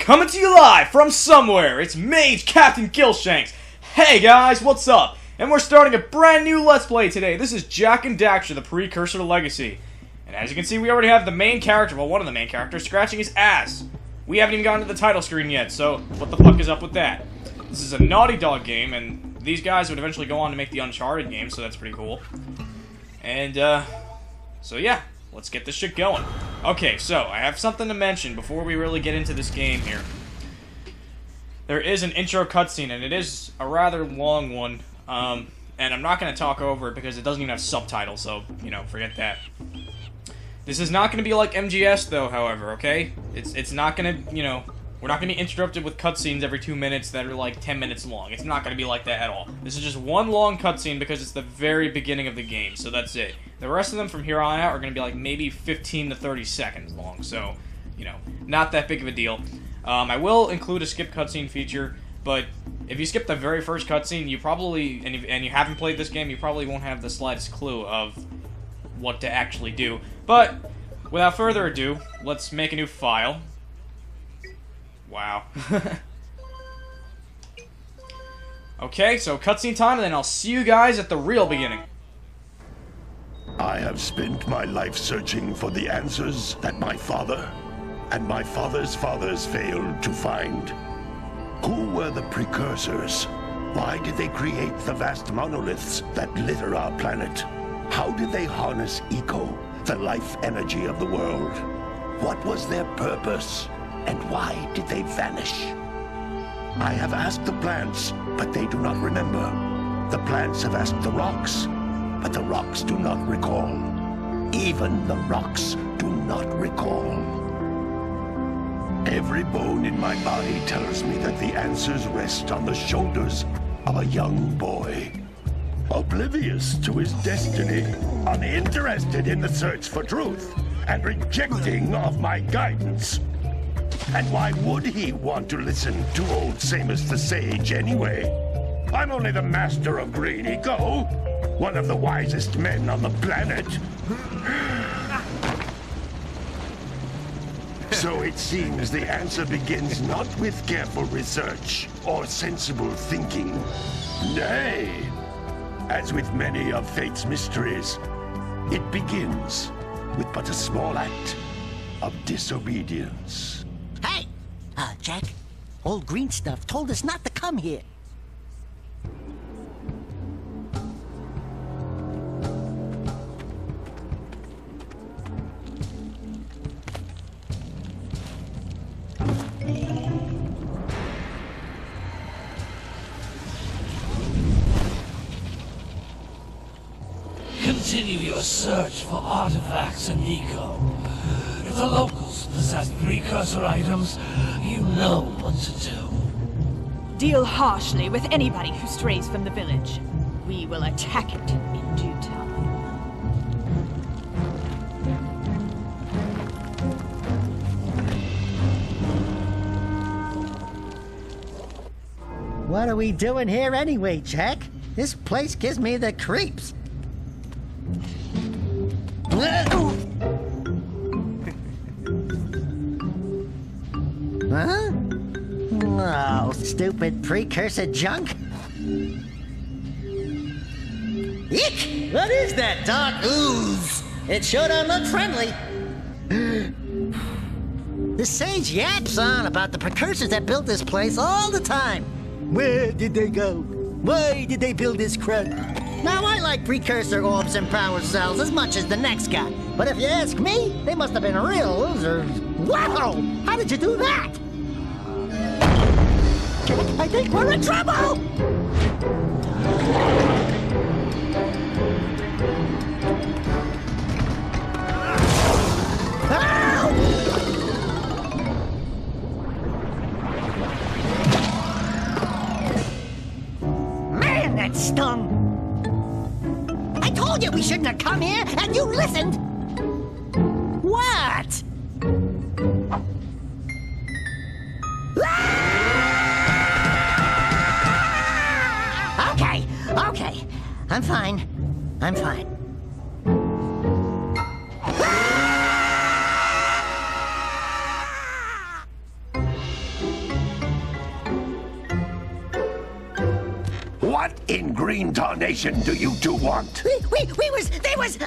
Coming to you live from somewhere, it's Mage Captain Gilshanks. Hey guys, what's up? And we're starting a brand new Let's Play today. This is Jak and Daxter, the Precursor Legacy. And as you can see, we already have the main character, well, one of the main characters, scratching his ass. We haven't even gotten to the title screen yet, so what the fuck is up with that? This is a Naughty Dog game, and these guys would eventually go on to make the Uncharted game, so that's pretty cool. And, so yeah. Let's get this shit going. Okay, so, I have something to mention before we really get into this game here. There is an intro cutscene, and it is a rather long one, and I'm not going to talk over it because it doesn't even have subtitles, so, you know, forget that. This is not going to be like MGS, though, however, okay? It's not going to, you know, we're not going to be interrupted with cutscenes every 2 minutes that are like 10 minutes long. It's not going to be like that at all. This is just one long cutscene because it's the very beginning of the game, so that's it. The rest of them from here on out are going to be like maybe 15 to 30 seconds long, so, you know, not that big of a deal. I will include a skip cutscene feature, but if you skip the very first cutscene, you probably, and you haven't played this game, you probably won't have the slightest clue of what to actually do. But, without further ado, let's make a new file. Wow. Okay, so cutscene time, and then I'll see you guys at the real beginning. I have spent my life searching for the answers that my father and my father's fathers failed to find. Who were the Precursors? Why did they create the vast monoliths that litter our planet? How did they harness Eco, the life energy of the world? What was their purpose? And why did they vanish? I have asked the plants, but they do not remember. The plants have asked the rocks, but the rocks do not recall. Even the rocks do not recall. Every bone in my body tells me that the answers rest on the shoulders of a young boy. Oblivious to his destiny, uninterested in the search for truth, and rejecting of my guidance. And why would he want to listen to old Samus the Sage anyway? I'm only the master of Green Eco, one of the wisest men on the planet. So it seems the answer begins not with careful research or sensible thinking. Nay, as with many of fate's mysteries, it begins with but a small act of disobedience. Hey! Jak, old green stuff told us not to come here. Continue your search for artifacts in Eco. If the locals possess precursor items, you know what to do. Deal harshly with anybody who strays from the village. We will attack it in due time. What are we doing here anyway, Jak? This place gives me the creeps. Huh? Oh, stupid precursor junk. Eek! What is that dark ooze? It sure don't look friendly. The sage yaps on about the precursors that built this place all the time. Where did they go? Why did they build this crud? Now, I like precursor orbs and power cells as much as the next guy. But if you ask me, they must have been real losers. Wow! How did you do that? Jak, I think we're in trouble! Man, that stung! I told you we shouldn't have come here, and you listened! What? Okay. I'm fine. What in green tarnation do you two want? I was...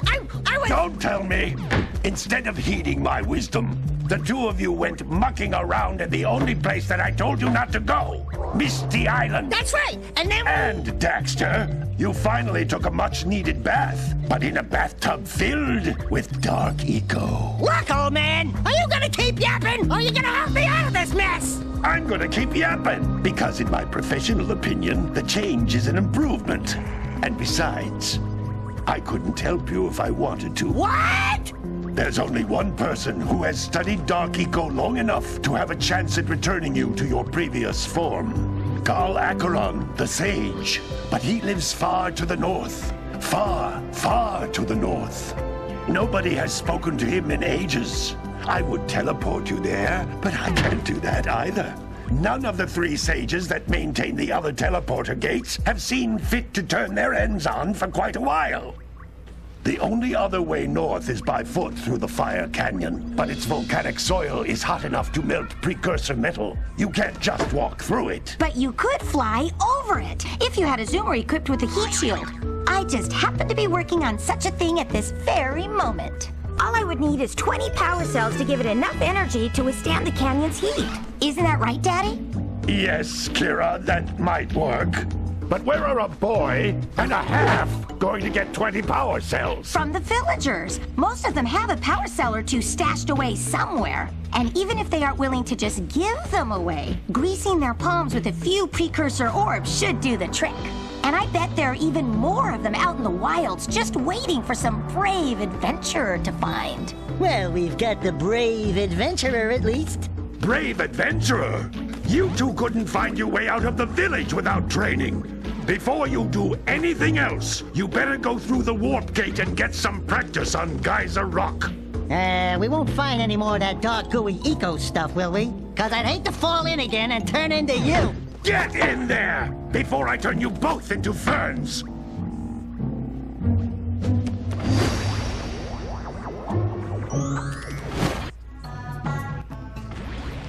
Don't tell me! Instead of heeding my wisdom, the two of you went mucking around in the only place that I told you not to go, Misty Island. That's right, and then... And, Daxter, you finally took a much-needed bath, but in a bathtub filled with dark eco. Look, old man, are you gonna keep yapping, or are you gonna help me out of this mess? I'm gonna keep yapping, because in my professional opinion, the change is an improvement. And besides, I couldn't help you if I wanted to. What? There's only one person who has studied Dark Eco long enough to have a chance at returning you to your previous form. Carl Acheron, the Sage. But he lives far to the north. Far, far to the north. Nobody has spoken to him in ages. I would teleport you there, but I can't do that either. None of the three sages that maintain the other teleporter gates have seen fit to turn their ends on for quite a while. The only other way north is by foot through the Fire Canyon, but its volcanic soil is hot enough to melt precursor metal. You can't just walk through it. But you could fly over it, if you had a zoomer equipped with a heat shield. I just happen to be working on such a thing at this very moment. All I would need is 20 power cells to give it enough energy to withstand the canyon's heat. Isn't that right, Daddy? Yes, Kira, that might work. But where are a boy and a half going to get 20 power cells? From the villagers. Most of them have a power cell or two stashed away somewhere. And even if they aren't willing to just give them away, greasing their palms with a few precursor orbs should do the trick. And I bet there are even more of them out in the wilds just waiting for some brave adventurer to find. Well, we've got the brave adventurer at least. Brave adventurer? You two couldn't find your way out of the village without training. Before you do anything else, you better go through the warp gate and get some practice on Geyser Rock. We won't find any more of that dark gooey eco stuff, will we? 'Cause I'd hate to fall in again and turn into you. Get in there before I turn you both into ferns.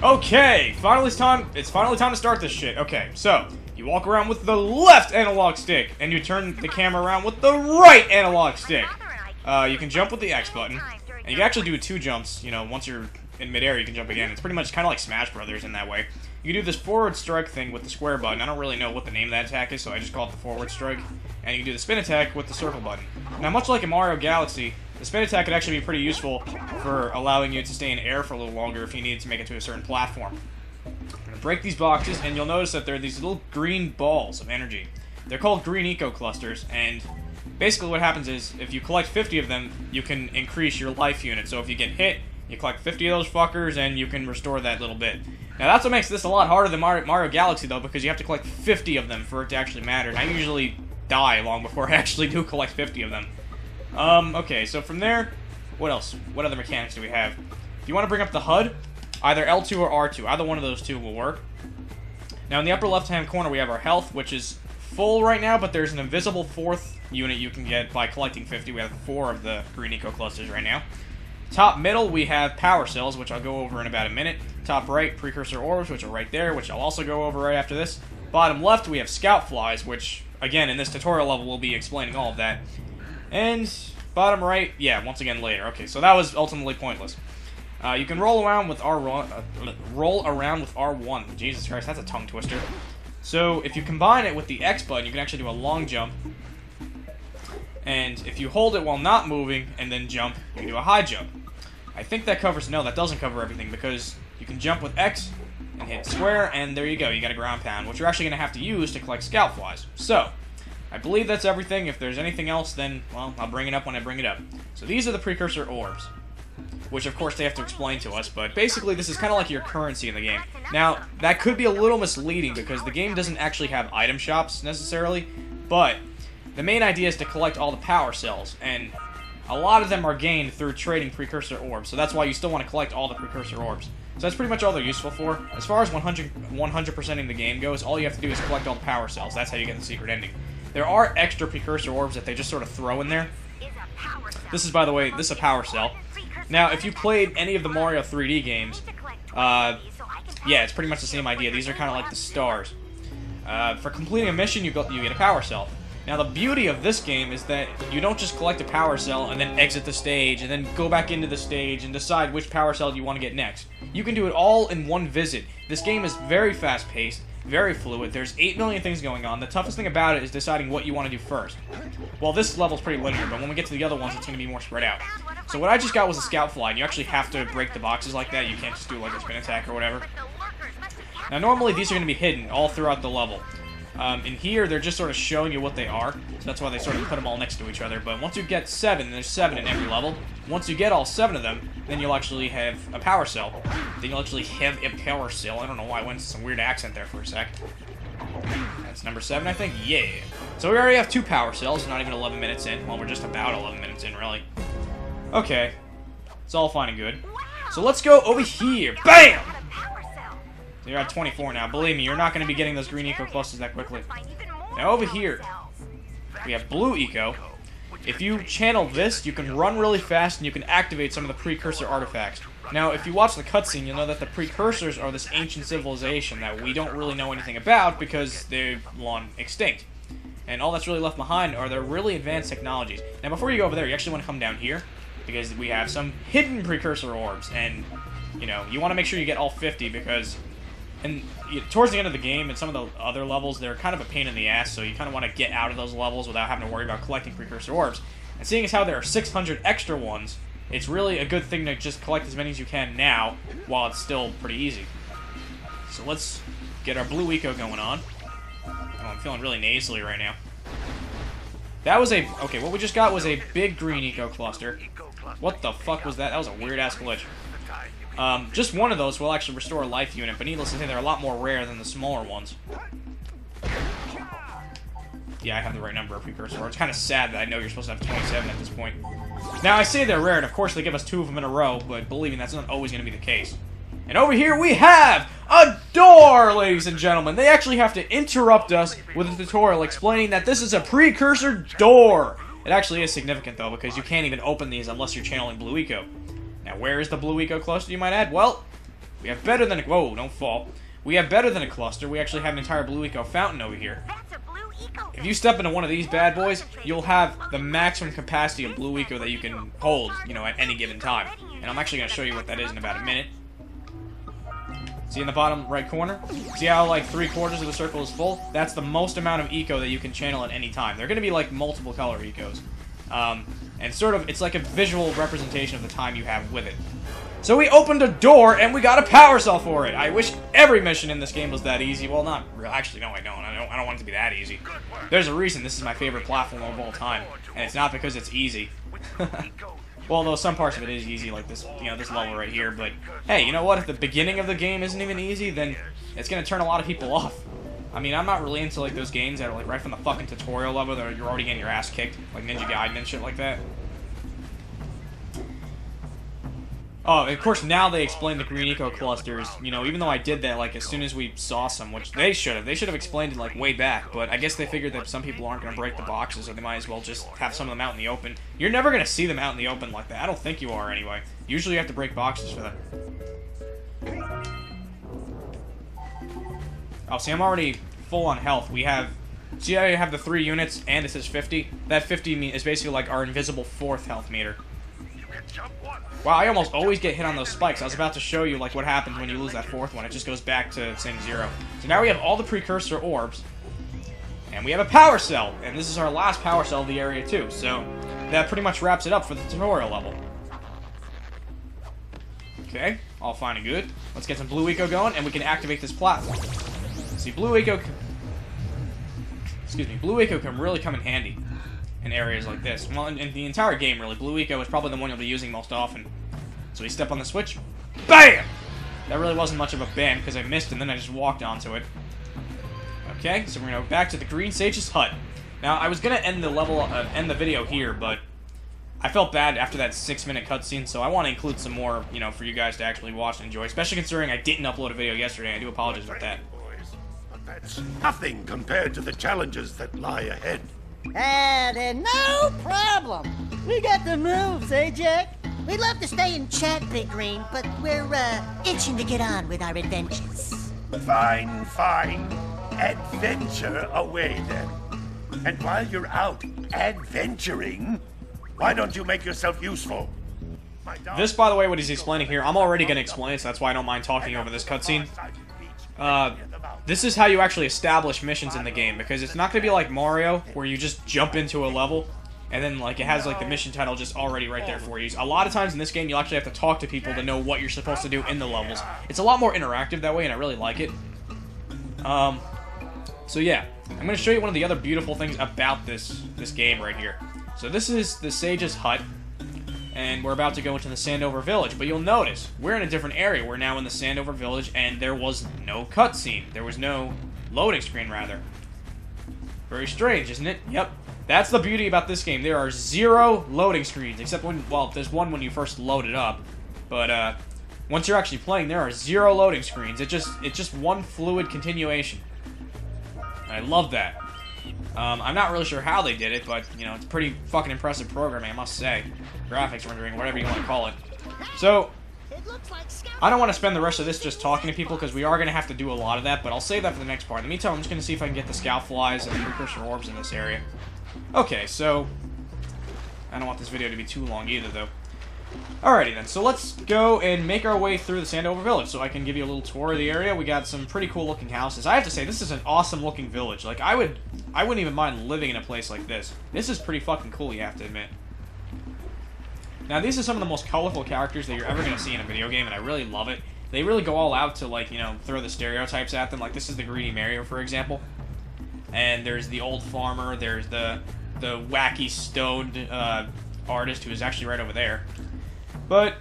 Okay, it's finally time to start this shit. Okay, so you walk around with the left analog stick, and you turn the camera around with the right analog stick. You can jump with the X button, and you can actually do 2 jumps. You know, once you're in midair, you can jump again. It's pretty much kind of like Smash Brothers in that way. You can do this forward strike thing with the square button. I don't really know what the name of that attack is, so I just call it the forward strike. And you can do the spin attack with the circle button. Now, much like in Mario Galaxy, the spin attack could actually be pretty useful for allowing you to stay in air for a little longer if you needed to make it to a certain platform. I'm going to break these boxes, and you'll notice that there are these little green balls of energy. They're called green eco clusters, and basically what happens is, if you collect 50 of them, you can increase your life unit. So if you get hit, you collect 50 of those fuckers, and you can restore that little bit. Now that's what makes this a lot harder than Mario Galaxy, though, because you have to collect 50 of them for it to actually matter. And I usually die long before I actually do collect 50 of them. Okay, so from there, what else? What other mechanics do we have? If you want to bring up the HUD, either L2 or R2. Either one of those two will work. Now in the upper left-hand corner, we have our health, which is full right now, but there's an invisible 4th unit you can get by collecting 50. We have 4 of the green eco clusters right now. Top middle, we have power cells, which I'll go over in about a minute. Top right, precursor orbs, which are right there, which I'll also go over right after this. Bottom left, we have scout flies, which, again, in this tutorial level, we'll be explaining all of that. And bottom right, yeah, once again later. Okay, so that was ultimately pointless. You can roll around with R1. Jesus Christ, that's a tongue twister. So if you combine it with the X button, you can actually do a long jump. And if you hold it while not moving and then jump, you can do a high jump. I think that covers... No, that doesn't cover everything, because you can jump with X and hit square, and there you go. You got a ground pound, which you're actually going to have to use to collect scout flies. So, I believe that's everything. If there's anything else, then, well, I'll bring it up when I bring it up. So these are the precursor orbs, which, of course, they have to explain to us. But basically, this is kind of like your currency in the game. Now, that could be a little misleading, because the game doesn't actually have item shops, necessarily. But the main idea is to collect all the power cells, and a lot of them are gained through trading precursor orbs, so that's why you still want to collect all the precursor orbs. So that's pretty much all they're useful for. As far as 100%ing the game goes, all you have to do is collect all the power cells. That's how you get the secret ending. There are extra precursor orbs that they just sort of throw in there. This is, by the way, this is a power cell. Now, if you played any of the Mario 3D games, yeah, it's pretty much the same idea. These are kind of like the stars. For completing a mission, you get a power cell. Now, the beauty of this game is that you don't just collect a power cell and then exit the stage and then go back into the stage and decide which power cell you want to get next. You can do it all in one visit. This game is very fast-paced, very fluid. There's 8 million things going on. The toughest thing about it is deciding what you want to do first. Well, this level's pretty linear, but when we get to the other ones, it's going to be more spread out. So what I just got was a scout fly, and you actually have to break the boxes like that. You can't just do like a spin attack or whatever. Now, normally these are going to be hidden all throughout the level. In here, they're just sort of showing you what they are, so that's why they sort of put them all next to each other. But once you get 7, there's 7 in every level. Once you get all 7 of them, then you'll actually have a power cell. Then you'll actually have a power cell. I don't know why I went into some weird accent there for a sec. That's number 7, I think? Yeah. So we already have 2 power cells, not even 11 minutes in. Well, we're just about 11 minutes in, really. Okay. It's all fine and good. So let's go over here. BAM! So you're at 24 now. Believe me, you're not going to be getting those green eco clusters that quickly. Now over here, we have blue eco. If you channel this, you can run really fast and you can activate some of the precursor artifacts. Now, if you watch the cutscene, you'll know that the precursors are this ancient civilization that we don't really know anything about because they're long extinct. And all that's really left behind are their really advanced technologies. Now, before you go over there, you actually want to come down here because we have some hidden precursor orbs. And, you know, you want to make sure you get all 50 because... And towards the end of the game, and some of the other levels, they're kind of a pain in the ass, so you kind of want to get out of those levels without having to worry about collecting precursor orbs. And seeing as how there are 600 extra ones, it's really a good thing to just collect as many as you can now, while it's still pretty easy. So let's get our blue eco going on. Oh, I'm feeling really nasally right now. That was a... Okay, what we just got was a big green eco cluster. What the fuck was that? That was a weird-ass glitch. Just one of those will actually restore a life unit, but needless to say, they're a lot more rare than the smaller ones. Yeah, I have the right number of precursor. It's kind of sad that I know you're supposed to have 27 at this point. Now, I say they're rare, and of course they give us 2 of them in a row, but believe me, that's not always going to be the case. And over here we have a door, ladies and gentlemen. They actually have to interrupt us with a tutorial explaining that this is a precursor door. It actually is significant, though, because you can't even open these unless you're channeling blue eco. Now, where is the blue eco cluster, you might add? Well, we have better than a... Whoa, don't fall. We have better than a cluster. We actually have an entire blue eco fountain over here. If you step into one of these bad boys, you'll have the maximum capacity of blue eco that you can hold, you know, at any given time. And I'm actually going to show you what that is in about a minute. See in the bottom right corner? See how, like, 3/4 of the circle is full? That's the most amount of eco that you can channel at any time. They're going to be, like, multiple color ecos. And sort of, it's like a visual representation of the time you have with it. So we opened a door, and we got a power cell for it. I wish every mission in this game was that easy. Well, not really. Actually, no, I don't. I don't want it to be that easy. There's a reason this is my favorite platform of all time, and it's not because it's easy. Well, though some parts of it is easy, like this, you know, this level right here. But hey, you know what? If the beginning of the game isn't even easy, then it's gonna turn a lot of people off. I mean, I'm not really into, like, those games that are, like, right from the fucking tutorial level that you're already getting your ass kicked, like Ninja Gaiden and shit like that. Oh, of course, now they explain the green eco clusters, you know, even though I did that, like, as soon as we saw some, which they should have. They should have explained it, like, way back, but I guess they figured that some people aren't going to break the boxes, so they might as well just have some of them out in the open. You're never going to see them out in the open like that. I don't think you are, anyway. Usually you have to break boxes for them. Oh, see, I'm already full on health. We have... See how I have the 3 units, and it says 50? That 50 is basically like our invisible 4th health meter. Wow, I almost always get hit on those spikes. I was about to show you, like, what happens when you lose that 4th one. It just goes back to saying 0. So now we have all the precursor orbs, and we have a power cell, and this is our last power cell of the area, too. So that pretty much wraps it up for the tutorial level. Okay, all fine and good. Let's get some blue eco going, and we can activate this platform. See, blue eco... Excuse me, blue eco can really come in handy in areas like this. Well, in the entire game, really. Blue eco is probably the one you'll be using most often. So we step on the switch. BAM! That really wasn't much of a bam, because I missed and then I just walked onto it. Okay, so we're going to go back to the Green Sage's hut. Now, I was going to end the level, end the video here, but I felt bad after that 6-minute cutscene, so I want to include some more, you know, for you guys to actually watch and enjoy, especially considering I didn't upload a video yesterday. I do apologize about that. That's nothing compared to the challenges that lie ahead. Then no problem. We got the moves, eh, Jak? We'd love to stay and chat, Big Green, but we're, itching to get on with our adventures. Fine, fine. adventure away then. And while you're out adventuring, why don't you make yourself useful? This, by the way, what he's explaining here, I'm already going to explain it, so that's why I don't mind talking over this cutscene. This is how you actually establish missions in the game, because it's not going to be like Mario, where you just jump into a level, and then like it has like the mission title just already right there for you. A lot of times in this game, you'll actually have to talk to people to know what you're supposed to do in the levels. It's a lot more interactive that way, and I really like it. So yeah, I'm going to show you one of the other beautiful things about this game right here. So this is the Sage's hut, and we're about to go into the Sandover Village. But you'll notice, we're in a different area. We're now in the Sandover Village, and there was no cutscene. There was no loading screen, rather. Very strange, isn't it? Yep. That's the beauty about this game. There are 0 loading screens, except when, well, there's one when you first load it up. But, once you're actually playing, there are 0 loading screens. It's just one fluid continuation. And I love that. I'm not really sure how they did it, but, you know, it's pretty fucking impressive programming, I must say. Graphics rendering, whatever you want to call it. So, I don't want to spend the rest of this just talking to people, because we are going to have to do a lot of that, but I'll save that for the next part. In the meantime, I'm just going to see if I can get the Scout Flies and the Precursor Orbs in this area. Okay, so, I don't want this video to be too long either, though. Alrighty then, so let's go and make our way through the Sandover Village so I can give you a little tour of the area. We got some pretty cool looking houses. I have to say, this is an awesome looking village. Like, I wouldn't even mind living in a place like this. This is pretty fucking cool, you have to admit. Now, these are some of the most colorful characters that you're ever going to see in a video game, and I really love it. They really go all out to, like, you know, throw the stereotypes at them. Like, this is the Greedy Mario, for example. And there's the old farmer, there's the wacky stoned artist who is actually right over there. But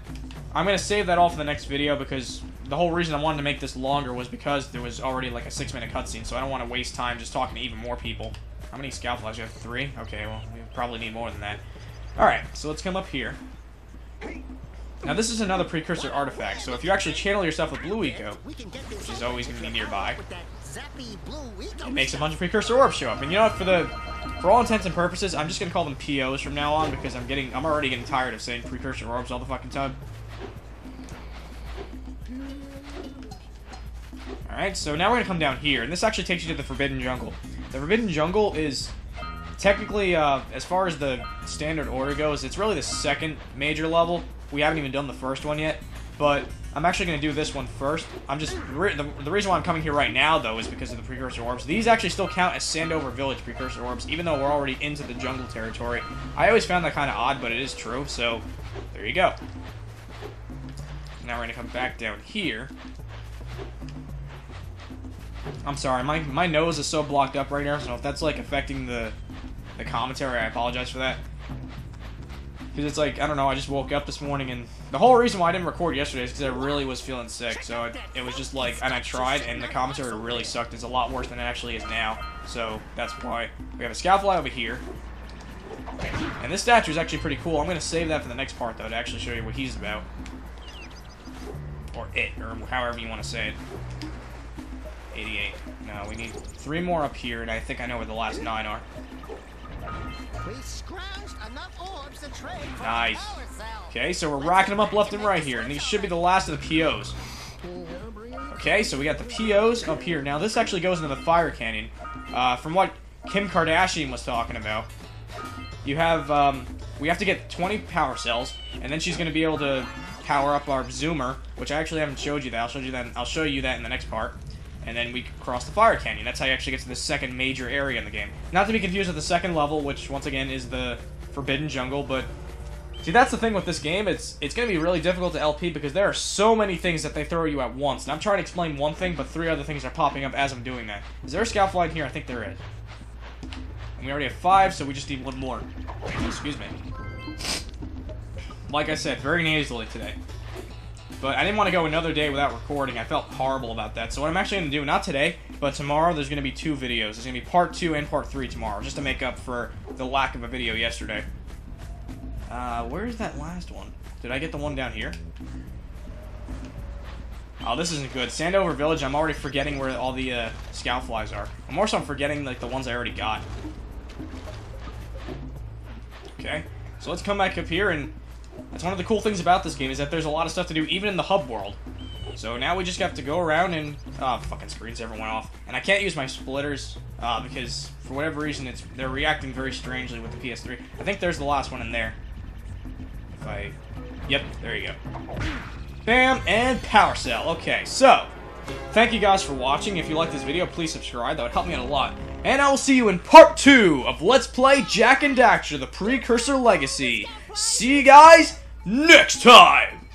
I'm going to save that all for the next video, because the whole reason I wanted to make this longer was because there was already like a 6-minute cutscene, so I don't want to waste time just talking to even more people. How many Scout Flies? You have 3? Okay, well, we probably need more than that. Alright, so let's come up here. Now this is another Precursor artifact, so if you actually channel yourself with Blue Eco, which is always going to be nearby, it makes a bunch of Precursor Orbs show up. And you know what, for all intents and purposes, I'm just going to call them POs from now on, because I'm already getting tired of saying Precursor Orbs all the fucking time. Alright, so now we're going to come down here, and this actually takes you to the Forbidden Jungle. The Forbidden Jungle is technically, as far as the standard order goes, it's really the second major level. We haven't even done the first one yet, but I'm actually going to do this one first. The reason why I'm coming here right now, though, is because of the Precursor Orbs. These actually still count as Sandover Village Precursor Orbs, even though we're already into the jungle territory. I always found that kind of odd, but it is true, so there you go. Now we're going to come back down here. I'm sorry, my nose is so blocked up right now, so if that's, like, affecting the commentary, I apologize for that. Because it's like, I don't know, I just woke up this morning, and the whole reason why I didn't record yesterday is because I really was feeling sick, so it was just like, and I tried, and the commentary really sucked. It's a lot worse than it actually is now, so that's why. We have a Scout Fly over here, and this statue is actually pretty cool. I'm going to save that for the next part, though, to actually show you what he's about. Or it, or however you want to say it. 88. No, we need 3 more up here, and I think I know where the last 9 are. Nice. Okay, so we're racking them up left and right here, and these should be the last of the POs. Okay, so we got the POs up here. Now, this actually goes into the Fire Canyon. From what Kim Kardashian was talking about, you have, we have to get 20 power cells, and then she's going to be able to power up our Zoomer, which I actually haven't showed you that. I'll show you that in the next part. And then we can cross the Fire Canyon. That's how you actually get to the second major area in the game. Not to be confused with the second level, which, once again, is the Forbidden Jungle, but... See, that's the thing with this game. It's going to be really difficult to LP because there are so many things that they throw you at once. And I'm trying to explain one thing, but 3 other things are popping up as I'm doing that. Is there a Scout Fly in here? I think there is. And we already have 5, so we just need 1 more. Excuse me. Like I said, very nasally today. But I didn't want to go another day without recording. I felt horrible about that. So what I'm actually going to do, not today, but tomorrow, there's going to be 2 videos. There's going to be part 2 and part 3 tomorrow, just to make up for the lack of a video yesterday. Where's that last one? Did I get the one down here? Oh, this isn't good. Sandover Village, I'm already forgetting where all the Scout Flies are. I'm forgetting, like, the ones I already got. Okay, so let's come back up here, and that's one of the cool things about this game, is that there's a lot of stuff to do, even in the hub world. So now we just have to go around and... Oh, fucking screens everyone off. And I can't use my splitters, because for whatever reason they're reacting very strangely with the PS3. I think there's the last one in there. If I... Yep, there you go. Bam, and power cell. Okay, so... Thank you guys for watching. If you like this video, please subscribe. That would help me out a lot. And I will see you in part 2 of Let's Play Jak and Daxter, the Precursor Legacy. See you guys next time!